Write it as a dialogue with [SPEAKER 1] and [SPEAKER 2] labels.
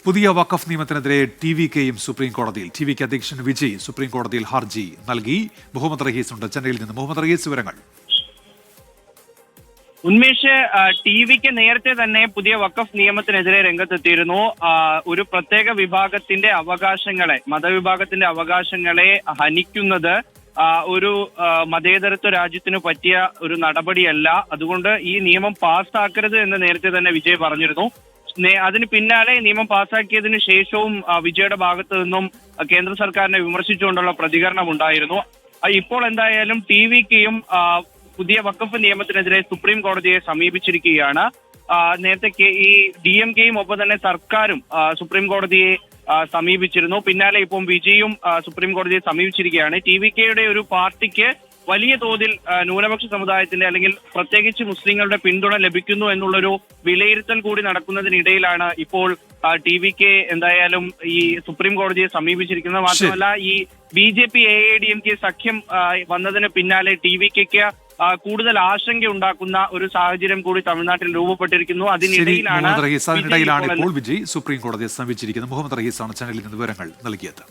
[SPEAKER 1] പുതിയ വഖഫ് നിയമത്തിനെതിരെ ടി.വി.കെയും സുപ്രീം കോടതിയിൽ. ടി.വി.കെ അധ്യക്ഷൻ വിജയ് സുപ്രീം കോടതിയിൽ ഹർജി നൽകി. മുഹമ്മദ് റഹീസ് ഉണ്ട് ചെന്നൈയിൽ നിന്ന്. മുഹമ്മദ് റഹീസ്, വിവരങ്ങൾ.
[SPEAKER 2] ഉന്മേഷ്, ടി.വി.കെ നേരത്തെ തന്നെ പുതിയ വഖഫ് നിയമത്തിനെതിരെ രംഗത്തെത്തിയിരുന്നു. ഒരു പ്രത്യേക വിഭാഗത്തിന്റെ അവകാശങ്ങളെ, മതവിഭാഗത്തിന്റെ അവകാശങ്ങളെ ഹനിക്കുന്നത് ഒരു മതേതരത്വ രാജ്യത്തിന് പറ്റിയ ഒരു നടപടിയല്ല. അതുകൊണ്ട് ഈ നിയമം പാസ്സാക്കരുത് എന്ന് നേരത്തെ തന്നെ വിജയ് പറഞ്ഞിരുന്നു. അതിന് പിന്നാലെ നിയമം പാസ്സാക്കിയതിനു ശേഷവും വിജയുടെ ഭാഗത്തു നിന്നും കേന്ദ്ര സർക്കാരിനെ വിമർശിച്ചുകൊണ്ടുള്ള പ്രതികരണം ഉണ്ടായിരുന്നു. ഇപ്പോൾ എന്തായാലും ടി.വി.കെയും പുതിയ വഖഫ് നിയമത്തിനെതിരെ സുപ്രീം കോടതിയെ സമീപിച്ചിരിക്കുകയാണ്. നേരത്തെ ഈ DMKയും ഒപ്പം തന്നെ സർക്കാരും സുപ്രീം കോടതിയെ സമീപിച്ചിരുന്നു. പിന്നാലെ ഇപ്പം വിജയും സുപ്രീം കോടതിയെ സമീപിച്ചിരിക്കുകയാണ്. ടി.വി.കെയുടെ ഒരു പാർട്ടിക്ക് വലിയ തോതിൽ ന്യൂനപക്ഷ സമുദായത്തിന്റെ അല്ലെങ്കിൽ പ്രത്യേകിച്ച് മുസ്ലിങ്ങളുടെ പിന്തുണ ലഭിക്കുന്നു എന്നുള്ളൊരു വിലയിരുത്തൽ കൂടി നടക്കുന്നതിനിടയിലാണ് ഇപ്പോൾ ടി.വി.കെ എന്തായാലും ഈ സുപ്രീം കോടതിയെ സമീപിച്ചിരിക്കുന്നത്. മാത്രമല്ല, ഈ BJP AIADMK സഖ്യം വന്നതിന് പിന്നാലെ ടി.വി.കെക്ക് കൂടുതൽ ആശങ്ക ഉണ്ടാക്കുന്ന ഒരു സാഹചര്യം കൂടി തമിഴ്നാട്ടിൽ രൂപപ്പെട്ടിരിക്കുന്നു.
[SPEAKER 1] അതിനിടയിലാണ് ഇപ്പോൾ വിജയ് സുപ്രീം കോടതിയെ സമീപിച്ചിരിക്കുന്നത്. മുഹമ്മദ് റഹീസാണ് ചാനലിൽ നിന്ന് വിവരങ്ങൾ നൽകിയത്.